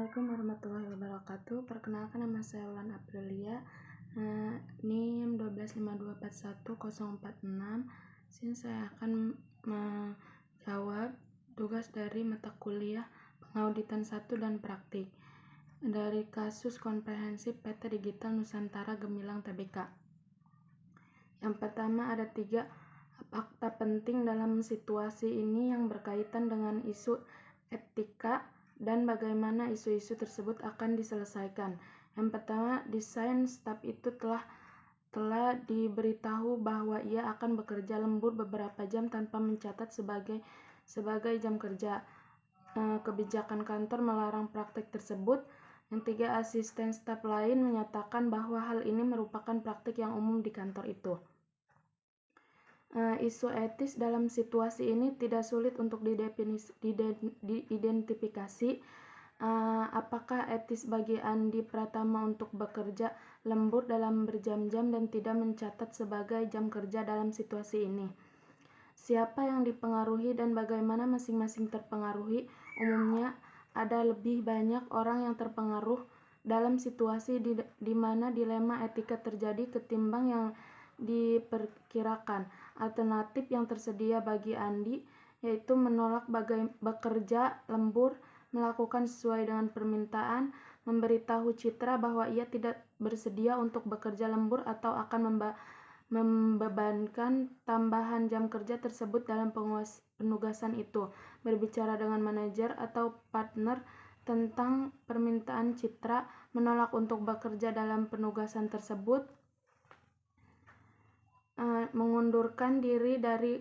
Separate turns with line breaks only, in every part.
Assalamualaikum warahmatullahi wabarakatuh. Perkenalkan, nama saya Wulan Aprilia, NIM 125241046. Sini saya akan menjawab tugas dari mata kuliah pengauditan 1 dan praktik dari kasus komprehensif PT Digital Nusantara Gemilang Tbk. Yang pertama, ada 3 fakta penting dalam situasi ini yang berkaitan dengan isu etika dan bagaimana isu-isu tersebut akan diselesaikan. Yang pertama, desain staf itu telah diberitahu bahwa ia akan bekerja lembur beberapa jam tanpa mencatat sebagai jam kerja. Kebijakan kantor melarang praktik tersebut. Yang 3, asisten staf lain menyatakan bahwa hal ini merupakan praktik yang umum di kantor itu. Isu etis dalam situasi ini tidak sulit untuk diidentifikasi. Apakah etis bagi Andi Pratama untuk bekerja lembur dalam berjam-jam dan tidak mencatat sebagai jam kerja dalam situasi ini? Siapa yang dipengaruhi dan bagaimana masing-masing terpengaruhi? Umumnya ada lebih banyak orang yang terpengaruh dalam situasi di mana dilema etika terjadi ketimbang yang diperkirakan. Alternatif yang tersedia bagi Andi yaitu menolak bekerja lembur, melakukan sesuai dengan permintaan, memberitahu Citra bahwa ia tidak bersedia untuk bekerja lembur atau akan membebankan tambahan jam kerja tersebut dalam penugasan itu, berbicara dengan manajer atau partner tentang permintaan Citra, menolak untuk bekerja dalam penugasan tersebut, mengundurkan diri dari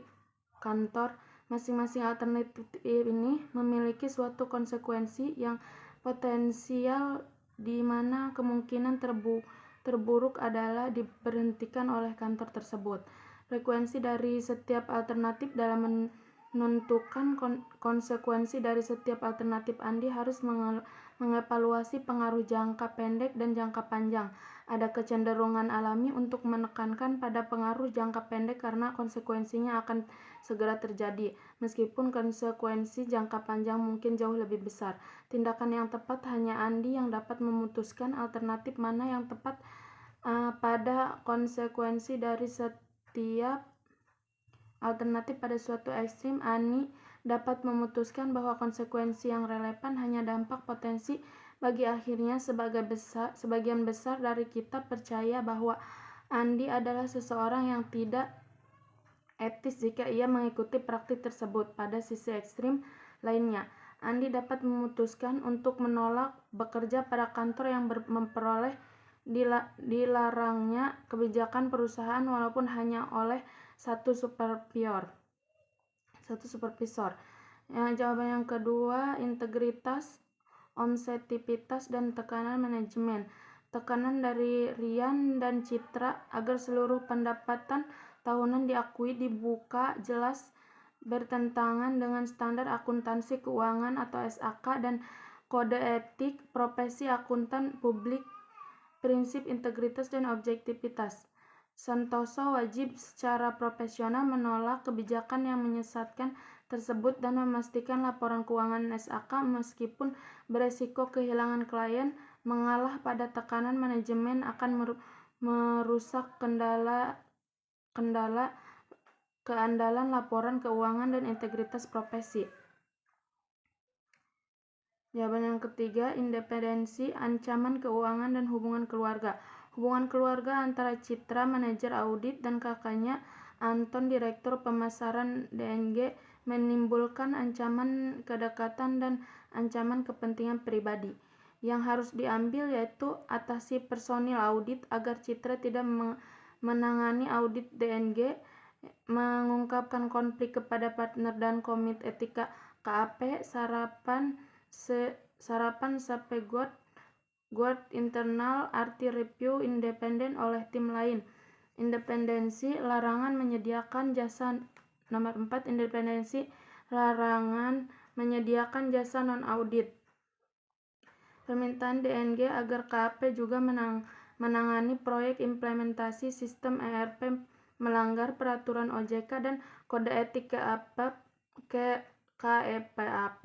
kantor. Masing-masing alternatif ini memiliki suatu konsekuensi yang potensial di mana kemungkinan terburuk adalah diberhentikan oleh kantor tersebut. Frekuensi dari setiap alternatif dalam menentukan konsekuensi dari setiap alternatif. Andi harus mengevaluasi pengaruh jangka pendek dan jangka panjang. Ada kecenderungan alami untuk menekankan pada pengaruh jangka pendek karena konsekuensinya akan segera terjadi, meskipun konsekuensi jangka panjang mungkin jauh lebih besar. Tindakan yang tepat hanya Andi yang dapat memutuskan alternatif mana yang tepat pada konsekuensi dari setiap alternatif. Pada suatu ekstrim, Andi dapat memutuskan bahwa konsekuensi yang relevan hanya dampak potensi bagi akhirnya. Sebagian besar dari kita percaya bahwa Andi adalah seseorang yang tidak etis jika ia mengikuti praktik tersebut. Pada sisi ekstrim lainnya, Andi dapat memutuskan untuk menolak bekerja pada kantor yang memperoleh dilarangnya kebijakan perusahaan walaupun hanya oleh satu supervisor. Jawaban yang kedua, integritas, onsetivitas, dan tekanan manajemen. Tekanan dari Rian dan Citra agar seluruh pendapatan tahunan diakui dibuka jelas bertentangan dengan standar akuntansi keuangan atau SAK dan kode etik profesi akuntan publik, prinsip integritas dan objektivitas. Santoso wajib secara profesional menolak kebijakan yang menyesatkan tersebut dan memastikan laporan keuangan SAK meskipun beresiko kehilangan klien. Mengalah pada tekanan manajemen akan merusak keandalan laporan keuangan dan integritas profesi. Jawaban yang ketiga, independensi, ancaman keuangan, dan hubungan keluarga. Hubungan keluarga antara Citra, manajer audit, dan kakaknya Anton, direktur pemasaran DNG, menimbulkan ancaman kedekatan dan ancaman kepentingan pribadi. Yang harus diambil yaitu atasi personil audit agar Citra tidak menangani audit DNG, mengungkapkan konflik kepada partner dan komite etika KAP, sarapan sampai guard internal, arti review independen oleh tim lain. Independensi, larangan menyediakan jasa. Nomor 4, independensi, larangan menyediakan jasa non-audit. Permintaan DNG agar KAP juga menangani proyek implementasi sistem ERP melanggar peraturan OJK dan kode etik KEPAP.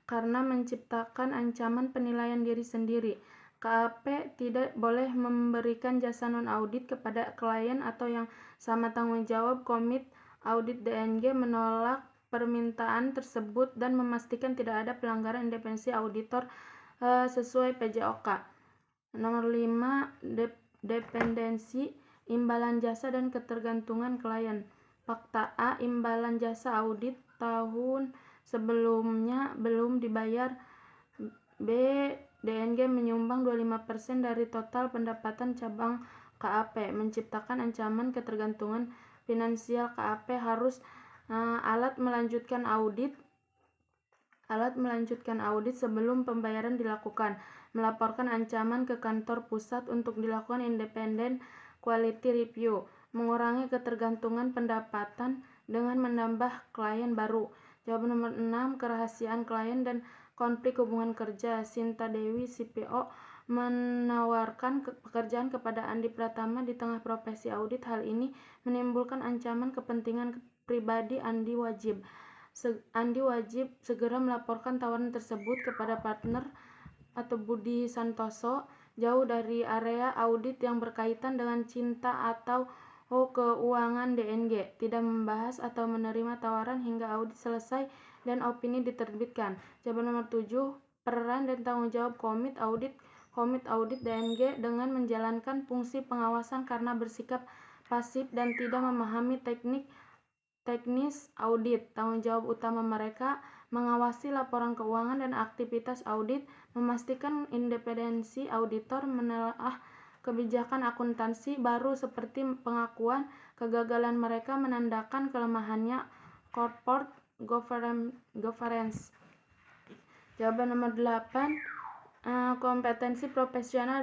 karena menciptakan ancaman penilaian diri sendiri. KAP tidak boleh memberikan jasa non-audit kepada klien atau yang sama tanggung jawab. Komit Audit DNG menolak permintaan tersebut dan memastikan tidak ada pelanggaran independensi auditor sesuai PJOK. Nomor 5, dependensi, imbalan jasa dan ketergantungan klien. Fakta A, imbalan jasa audit tahun sebelumnya belum dibayar. B, DNG menyumbang 25% dari total pendapatan cabang KAP, menciptakan ancaman ketergantungan finansial. KAP harus alat melanjutkan audit sebelum pembayaran dilakukan, melaporkan ancaman ke kantor pusat untuk dilakukan independent quality review, mengurangi ketergantungan pendapatan dengan menambah klien baru. Jawaban nomor 6, kerahasiaan klien dan konflik hubungan kerja. Sinta Dewi, CPO, menawarkan pekerjaan kepada Andi Pratama di tengah profesi audit. Hal ini menimbulkan ancaman kepentingan pribadi. Andi wajib segera melaporkan tawaran tersebut kepada partner atau Budi Santoso, jauh dari area audit yang berkaitan dengan cinta atau keuangan DNG, tidak membahas atau menerima tawaran hingga audit selesai dan opini diterbitkan. Jawaban nomor 7, peran dan tanggung jawab Komit Audit DNG dengan menjalankan fungsi pengawasan karena bersikap pasif dan tidak memahami teknis audit. Tanggung jawab utama mereka mengawasi laporan keuangan dan aktivitas audit, memastikan independensi auditor, menelaah kebijakan akuntansi baru seperti pengakuan kegagalan mereka, menandakan kelemahannya corporate governance. Jawaban nomor 8, kompetensi profesional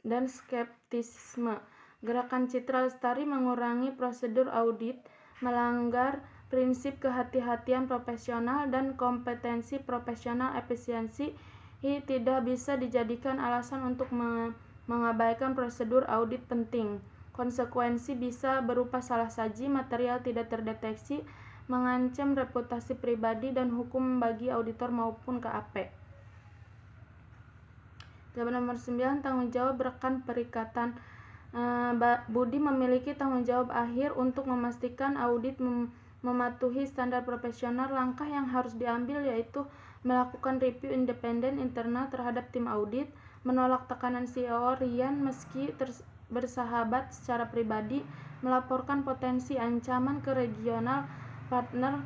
dan skeptisisme. Gerakan Citra Lestari mengurangi prosedur audit, melanggar prinsip kehati-hatian profesional dan kompetensi profesional. Efisiensi tidak bisa dijadikan alasan untuk mengabaikan prosedur audit penting. Konsekuensi bisa berupa salah saji, material tidak terdeteksi, mengancam reputasi pribadi dan hukum bagi auditor maupun KAP. Jawaban nomor 9, tanggung jawab rekan perikatan. Budi memiliki tanggung jawab akhir untuk memastikan audit mematuhi standar profesional. Langkah yang harus diambil yaitu melakukan review independen internal terhadap tim audit, menolak tekanan CEO Rian meski bersahabat secara pribadi, melaporkan potensi ancaman ke regional partner,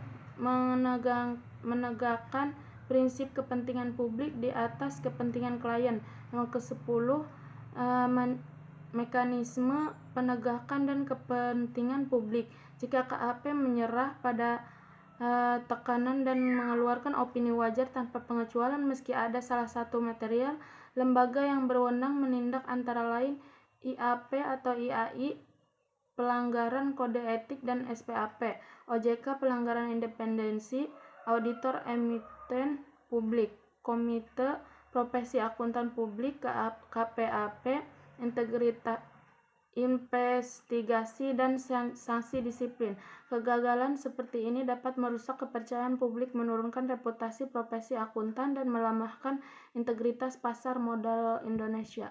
menegakkan prinsip kepentingan publik di atas kepentingan klien. Yang ke-10, mekanisme penegakan dan kepentingan publik. Jika KAP menyerah pada tekanan dan mengeluarkan opini wajar tanpa pengecualian meski ada salah satu material, lembaga yang berwenang menindak antara lain IAP atau IAI, pelanggaran kode etik dan SPAP, OJK pelanggaran independensi, auditor emiten publik, komite profesi akuntan publik, KPAP, integritas investigasi dan sanksi disiplin. Kegagalan seperti ini dapat merusak kepercayaan publik, menurunkan reputasi profesi akuntan dan melemahkan integritas pasar modal Indonesia.